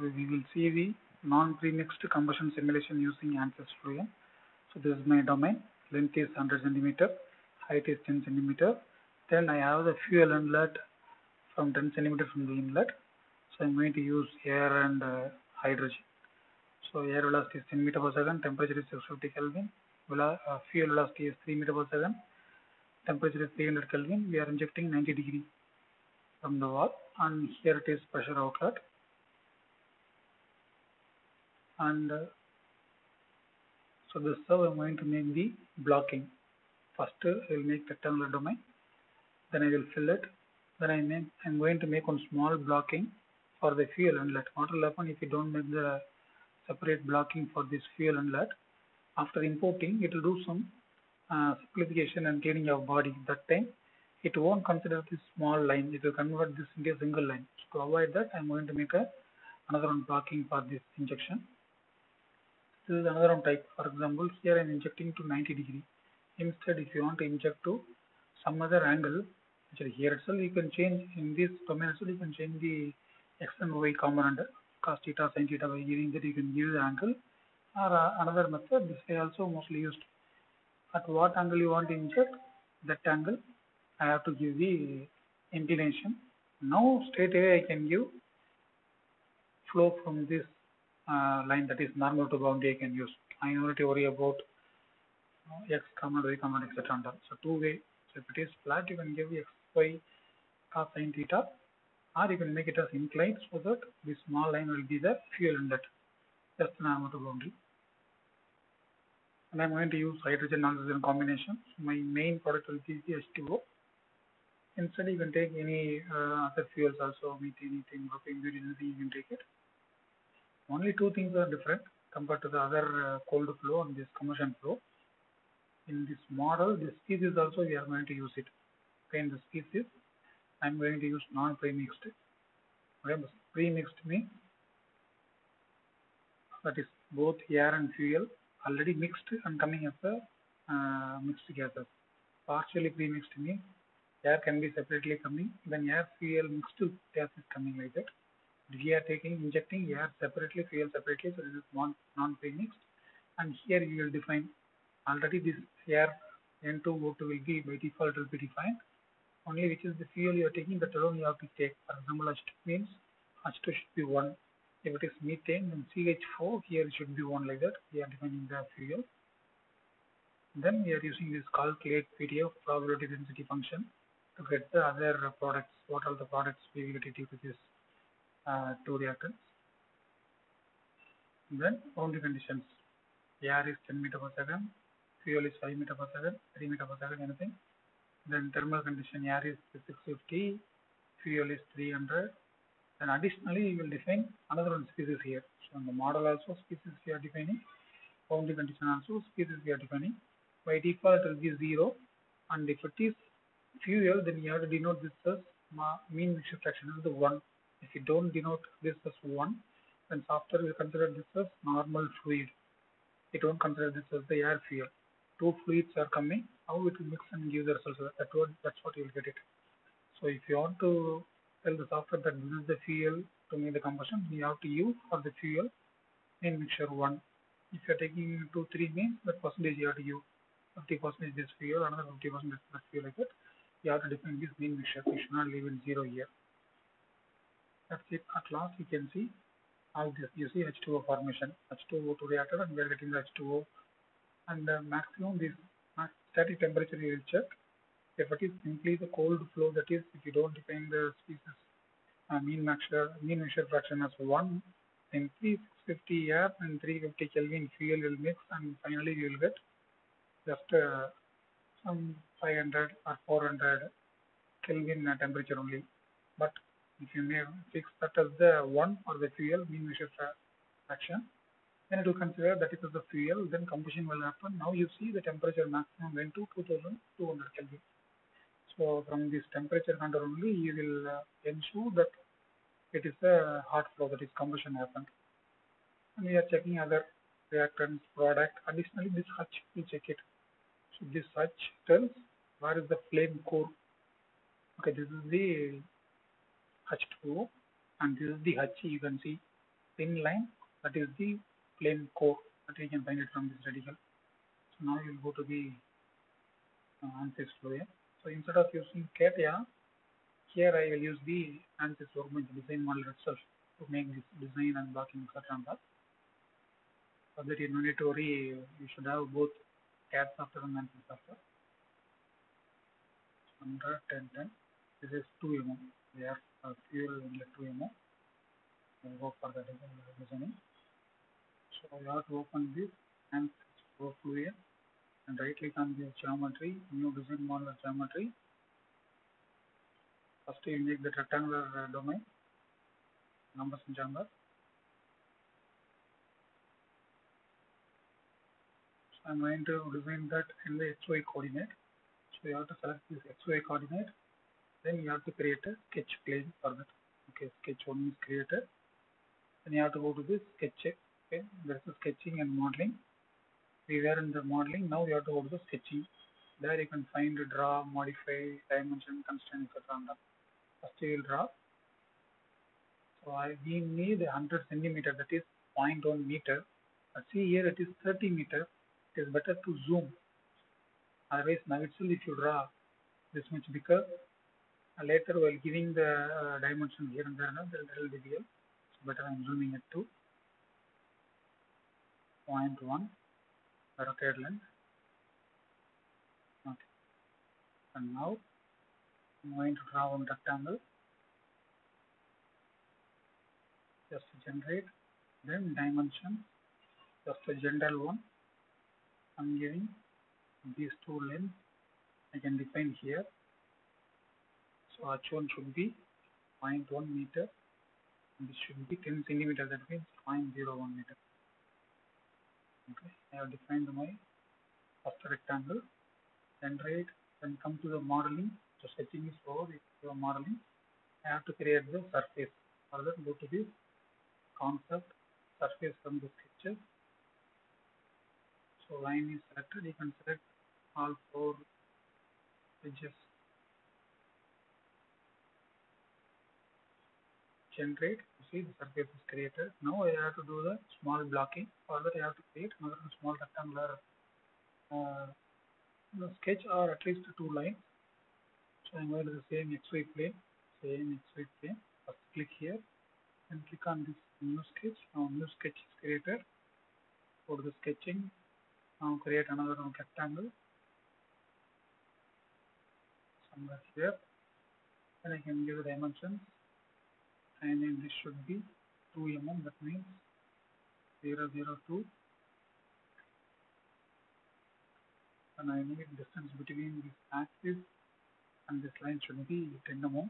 we will see the non-premixed combustion simulation using Ansys Workbench. So this is my domain. Length is 100 centimeter, height is 10 centimeter. Then I have the fuel inlet from 10 centimeter from the inlet. So I'm going to use air and hydrogen. So air velocity is 10 meter per second, temperature is 650 Kelvin, fuel velocity is 3 meter per second, temperature is 300 Kelvin. We are injecting 90 degree from the wall, and here it is pressure outlet. And so this is how I'm going to make the blocking. First I will make rectangular domain, then I will fill it, then I'm going to make one small blocking for the fuel inlet. What will happen if you don't make the separate blocking for this fuel inlet? After importing, it will do some simplification and cleaning of body. That time it won't consider this small line, it will convert this into a single line. So to avoid that, I'm going to make another one blocking for this injection. This is another one type. For example, here I'm injecting to 90 degree. Instead, if you want to inject to some other angle, actually here itself you can change, in this domain itself you can change the x and y component, cos theta, sin theta. By giving that you can give the angle, or another method, this way also mostly used. At what angle you want to inject, that angle I have to give the inclination. Now straight away I can give flow from this line, that is normal to boundary I can use. I don't need to worry about x command, y command, etc. So two way. So if it is flat, you can give x, y, cos, sin, theta, or you can make it as inclined, so that this small line will be the fuel inlet. That's the normal to boundary. And I'm going to use hydrogen oxygen combination. So my main product will be the H2O. Instead, you can take any other fuels also, methane, ethane, propane, butane, anything you can take it. Only two things are different compared to the other cold flow and this combustion flow. In this model, this species also we are going to use it. Okay, in the species, I am going to use non-premixed. Okay, premixed means that is both air and fuel already mixed and coming as a mixed gases. Partially premixed means air can be separately coming, then air fuel mixed gas is coming like that. We are injecting air separately, fuel separately, so this is non-premixed. And here you will define already this air N2O2 will be by default will be defined. Only which is the fuel you are taking, that alone you have to take. For example, H2 means H2 should be 1. If it is methane, then CH4 here should be 1, like that. We are defining the fuel. Then we are using this calculate PDF probability density function to get the other products. What are the products we will get due to this two reactants. Then boundary conditions. Air is 10 meter per second, fuel is 5 meter per second, 3 meter per second, anything. Then thermal condition, air is 650, fuel is 300. Then additionally, you will define another one species here. So in the model also species we are defining, boundary condition also species we are defining. By default it will be 0, and if it is fuel, then you have to denote this as mean mixture fraction as the 1. If you don't denote this as 1, then software will consider this as normal fluid. It won't consider this as the air fuel. Two fluids are coming, how it will mix and give the results. That's what you will get it. So if you want to tell the software that this is the fuel to make the combustion, you have to use for the fuel in mixture 1. If you are taking 2, 3 means that percentage you have to use. 50% this fuel, another 50% is that fuel, like that. You have to define this mean mixture. You should not leave it 0 here. That's it. At last you can see how this, you see H2O formation, H2O to reactor, and we are getting the H2O. And maximum this static temperature you will check. If it is simply the cold flow, that is, if you don't define the species mean mixture fraction as 1, then 650 air and 350 Kelvin fuel will mix, and finally you will get just some 500 or 400 Kelvin temperature only. But if you may fix that as the 1 for the fuel mean mixture fraction, then it will consider that it is the fuel, then combustion will happen. Now you see the temperature maximum went to 2200 Kelvin. So from this temperature control only, you will ensure that it is a hot flow, that is combustion happened. And we are checking other reactants, product. Additionally, this hatch will check it. So this hatch tells where is the flame core. Okay, this is the H2O, and this is the hatch. You can see thin line, that is the plane core that we can find it from this radical. So now you will go to the Ansys Fluid. So instead of using CATIA, here I will use the Ansys Workbench Design Modeler itself to make this design and blocking etc. So that you no need to worry, you should have both CAD software and Ansys software. 110. This is 2 mm. We have fuel inlet 2 mm. We'll go for the designing. So you have to open this Ansys Fluid and right click on this geometry, new design modeler geometry. First you make the rectangular domain, combustion chamber. So I'm going to design that in the XY coordinate. So you have to select this XY coordinate. Then you have to create a sketch plane for that. Okay, sketch 1 is created. Then you have to go to this sketch check. Okay, there is a sketching and modeling. We were in the modeling. Now you have to go to the sketching. There you can find, draw, modify, dimension, constraint, etc. First you will draw. So we need 100 centimeter, that is 0.1 meter. See here it is 30 meter. It is better to zoom. Otherwise now itself if you draw this much bigger, later while giving the dimension here and there, there will be real. So better I am zooming it to 0.1 rocket length. Okay. And now I am going to draw one rectangle. Just generate, then dimension, just a general one. I am giving these two lengths. I can define here. So H1 should be 0.1 meter. And this should be 10 centimeter. That means 0.01 meter. Okay, I have defined my first rectangle. Generate, then come to the modeling. So sketching is over. If you are modeling, I have to create the surface. For that, go to this concept surface from the sketches. So line is selected. You can select all 4 edges. Generate. You see the surface is created. Now I have to do the small blocking. For that, I have to create another small rectangular sketch or at least 2 lines. So I'm going to the same XY plane. First click here and click on this new sketch. Now new sketch is created. Go to the sketching. Now create another rectangle. Somewhere here. Then I can give the dimensions. And then this should be 2 mm. That means 002. And I need distance between this axis and this line should be 10 mm.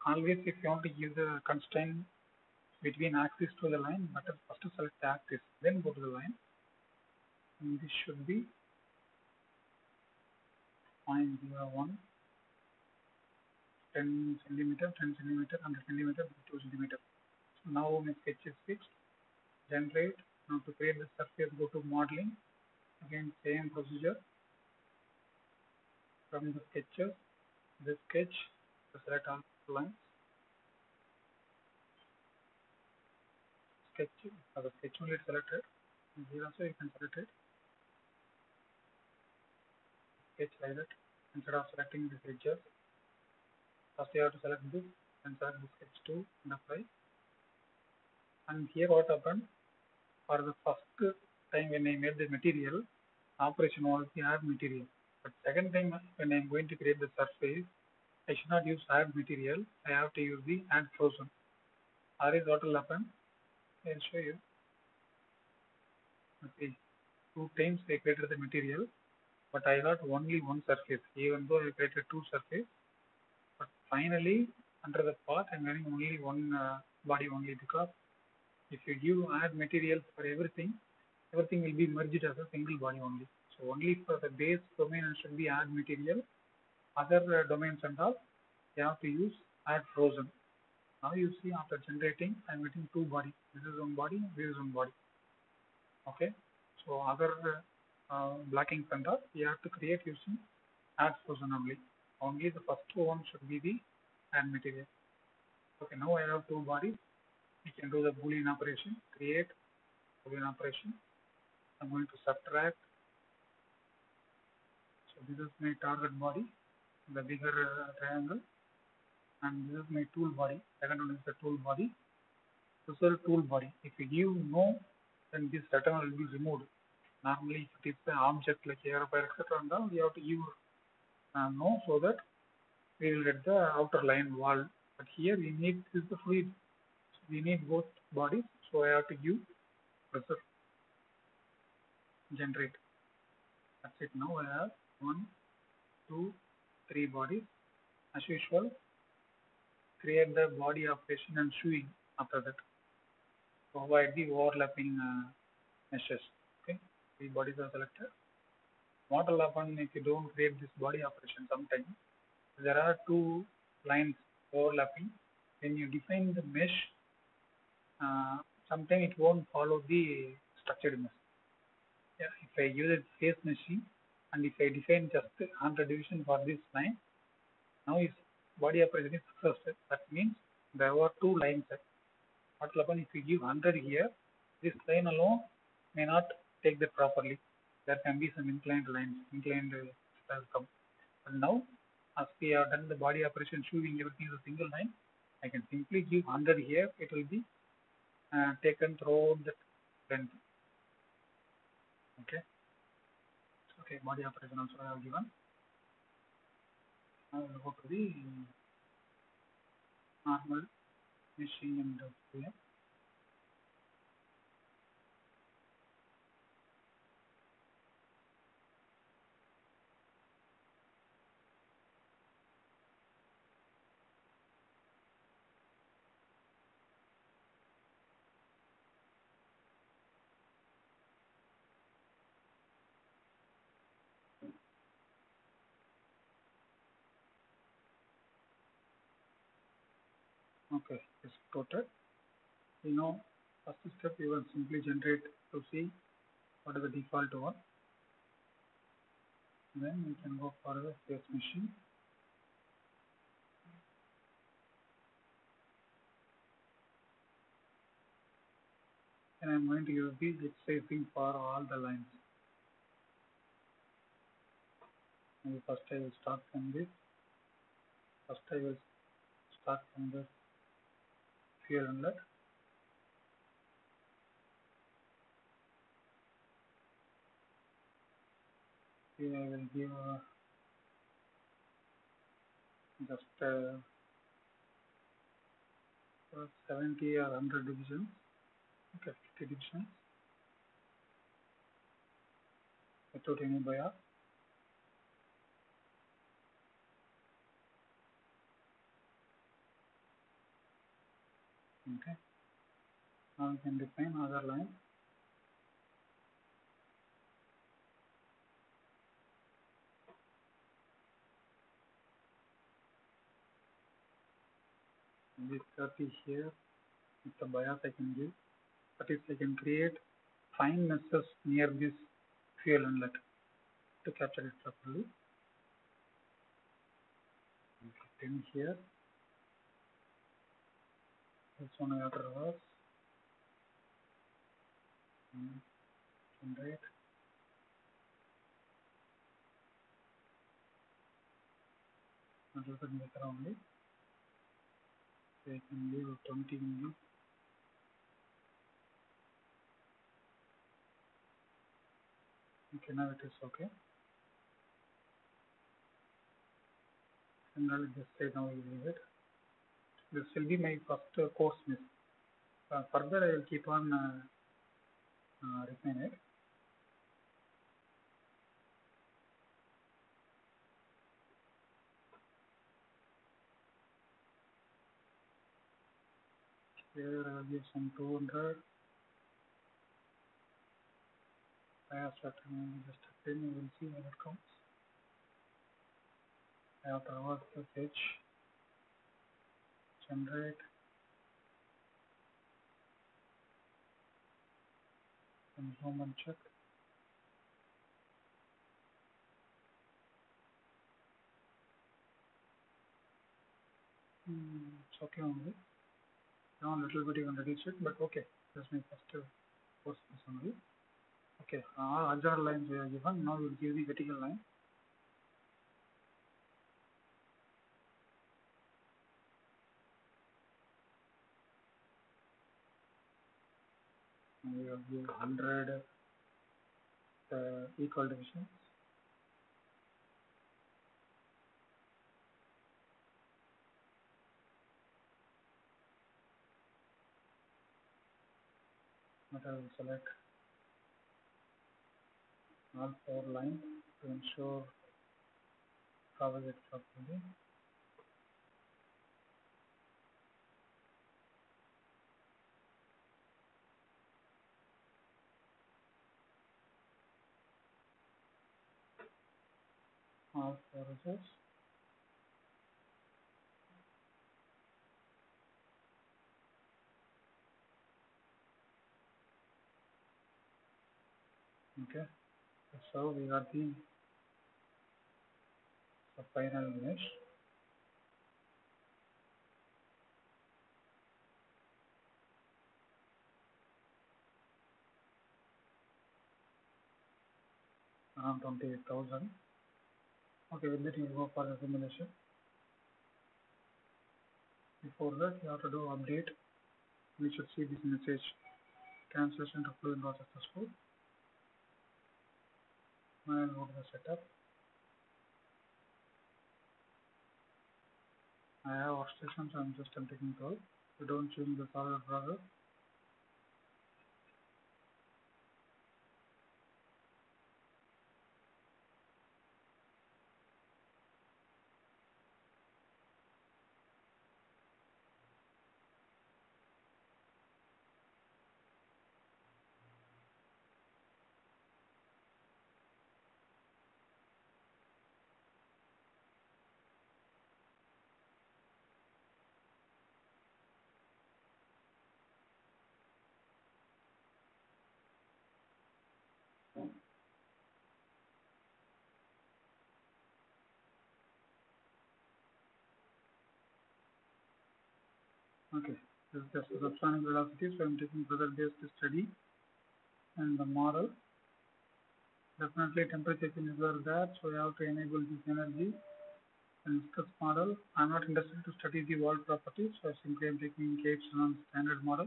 Always if you want to give the constraint between axis to the line, but first to select the axis, then go to the line. And this should be 0.01, 10 centimeter, 10 centimeter, 100 centimeter, 2 centimeter. So now my sketch is fixed. Generate. Now to create the surface, go to modeling. Again, same procedure. From the sketches, this sketch, select all lines. Sketch, the sketch only is selected. Here also you can select it. Sketch like that. Instead of selecting these edges, first you have to select this and select the sketch 2 and apply. And here what happened, for the first time when I made the material, operation was the add material. But second time when I am going to create the surface, I should not use add material. I have to use the add frozen. Otherwise what will happen? I will show you. Okay, 2 times I created the material, but I got only one surface, even though I created 2 surfaces. But finally, under the part, I am getting only one body only, because if you give add material for everything, everything will be merged as a single body only. So only for the base domain should be add material. Other domains and all, you have to use add frozen. Now you see after generating, I am getting 2 bodies. This is one body, this is one body. Okay. So other blocking and all, you have to create using add frozen only. Only the first one should be the add material. Okay. Now I have 2 bodies. we can do the Boolean operation, create Boolean operation. I'm going to subtract. So this is my target body, the bigger triangle, and this is my tool body. Second one is the tool body. This is the tool body. If you give no, then this rectangle will be removed. Normally, if it is an object like airplane, etc., we have to give no, so that we will get the outer line wall. But here we need this is the fluid. So we need both bodies. So I have to give pressure generate. That's it. Now I have 1, 2, 3 bodies. As usual, create the body operation and shoeing after that. To avoid the overlapping meshes. Okay, 3 bodies are selected. What will happen if you don't create this body operation? Sometimes there are 2 lines overlapping. When you define the mesh, sometimes it won't follow the structured mesh. Yeah, if I use a face meshing and if I define just 100 division for this line, now its body operation is successful. That means there were 2 lines. What will happen if you give 100 here? This line alone may not take that properly. There can be some inclined lines, inclined will come. But now, as we have done the body operation, showing everything is a single line, I can simply give 100 here. It will be taken through the length. Okay. Okay. Body operation also I have given. Now we will go to the normal machine and here. Okay, it's total. You know, first step you will simply generate to see what is the default one. Then we can go for the face machine. And I'm going to use the spacing for all the lines. Maybe first I will start from this. First I will start from the fuel inlet. Here I will give just 70 or 100 divisions. Okay, 50 divisions without any bias. Okay, now we can define other line. This 30 here with the bias I can give. That is, I can create fine meshes near this fuel inlet to capture it properly. 10 here. This one I have to reverse. Generate. A little bit better only. So I can leave 20 million. Okay, now it is okay. And I will just say now we leave it. This will be my first course mesh. Further I will keep on refine it. Here I will give some 200. I have started just a 10, you will see when it comes. I have to reverse the page. Generate. And zoom and check. It's okay only. Now a little bit you can reduce it, but okay, that's my first course summary. Okay, all horizontal lines we are given. Now we will give the vertical line. We will give 100 equal divisions. But I will select all 4 lines to ensure cover it properly. All 4 edges. Okay, so we got the final image. Around 28,000. Okay, with that you go for the simulation. Before that, you have to do update. We should see this message: translation to fluent was successful. Now I'll go to the setup. I have workstation, so I'm taking it out. We don't change the solid browser. Okay, this is just the subsonic velocity, so I'm taking pressure-based study and the model. Definitely temperature changes are there, so we have to enable this energy and discuss model. I'm not interested to study the wall properties, so simply I'm taking KH standard model.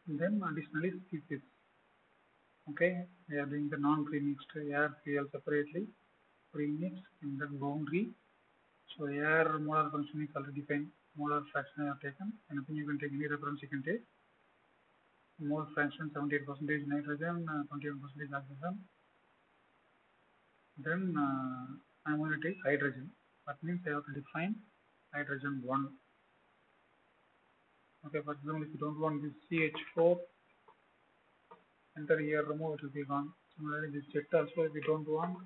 And then additionally species. Okay, we are doing the non-premixed air fuel separately, premixed in the boundary. So air molar function is already defined. Molar fraction I have taken. Anything you can take, any reference you can take. Mole fraction 78% nitrogen, 21% oxygen. Then I'm going to take hydrogen. That means I have to define hydrogen 1. Okay, for example, if you don't want this CH4, enter here, remove, it will be gone. Similarly, this jet also, if you don't want,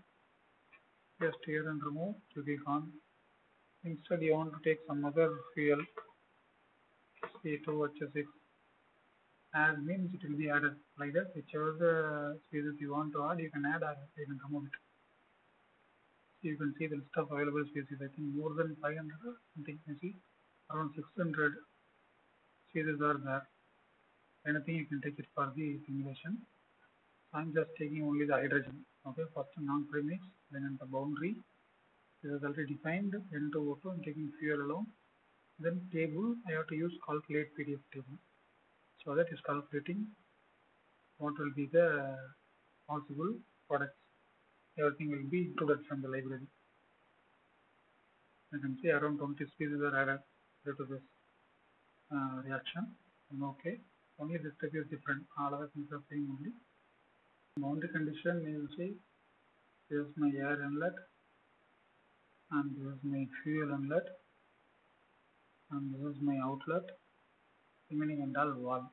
just here and remove, it will be gone. Instead, you want to take some other fuel, C2H6, add means it will be added like that. Whichever the species you want to add, you can add or you can remove it. So you can see the list of available species. I think more than 500, something you see, around 600 species are there. Anything you can take it for the simulation. I'm just taking only the hydrogen. Okay, first non-premix, then in the boundary. This is already defined N2O2. I'm taking fuel alone. Then table, I have to use calculate PDF table. So that is calculating what will be the possible products. Everything will be included from the library. You can see around 20 species are added due to this reaction. Okay, only this step is different. All other things are same only. Boundary condition, you will see this is my air inlet and this is my fuel inlet and this is my outlet, remaining and all wall.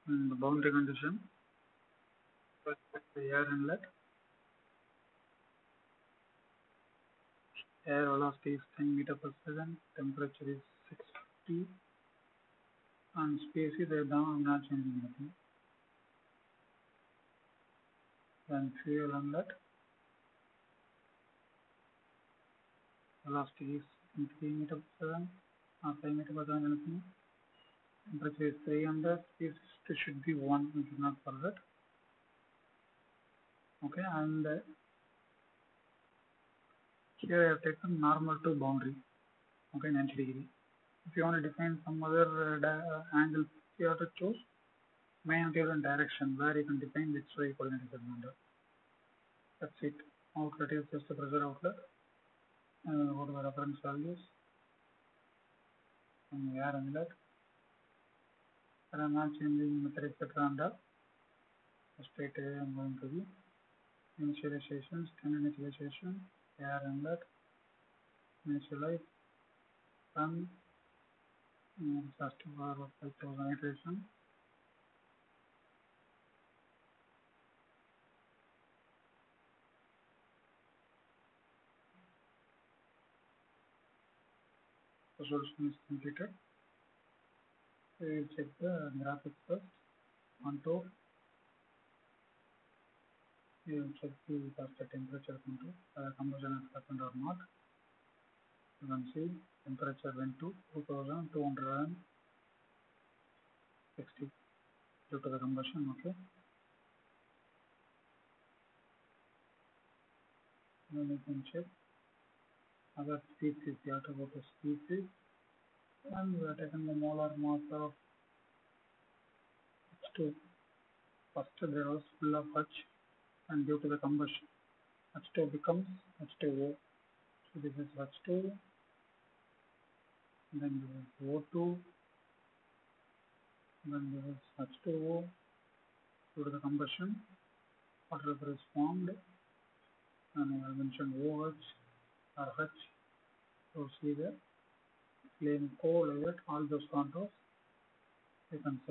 And the boundary condition, first the air inlet, air velocity is 10 meter per second, temperature is 650, and species are down, I'm not changing anything. Then fuel inlet, velocity is 3 meter per second or 5 meter per second anything. Temperature is 300, this should be 1, we should not forget. Okay, and here I have taken normal to boundary, okay, 90 degree. If you want to define some other angle, you have to choose main and direction where you can define which way coordinate is under. That's it. Outlet is just a pressure outlet. Go to the reference values and air inlet. I am not changing method etc. under. Straight away I am going to the initialization, standard initialization, air inlet, initialize, run, just for 5000 iteration. The solution is completed. We will check the graphics first. Contour. We will check the first temperature contour, combustion has happened or not. You can see temperature went to 2260 due to the combustion. Okay. Then you can check other species. You have to go to species, and we have taken the molar mass of H2. First there was full of H, and due to the combustion, H2 becomes H2O. So this is H2, then this is O2, then this is H2O. Due to the combustion, water vapor is formed, and I have mentioned OH or H. So see the flame co-layer, all those contours you can see.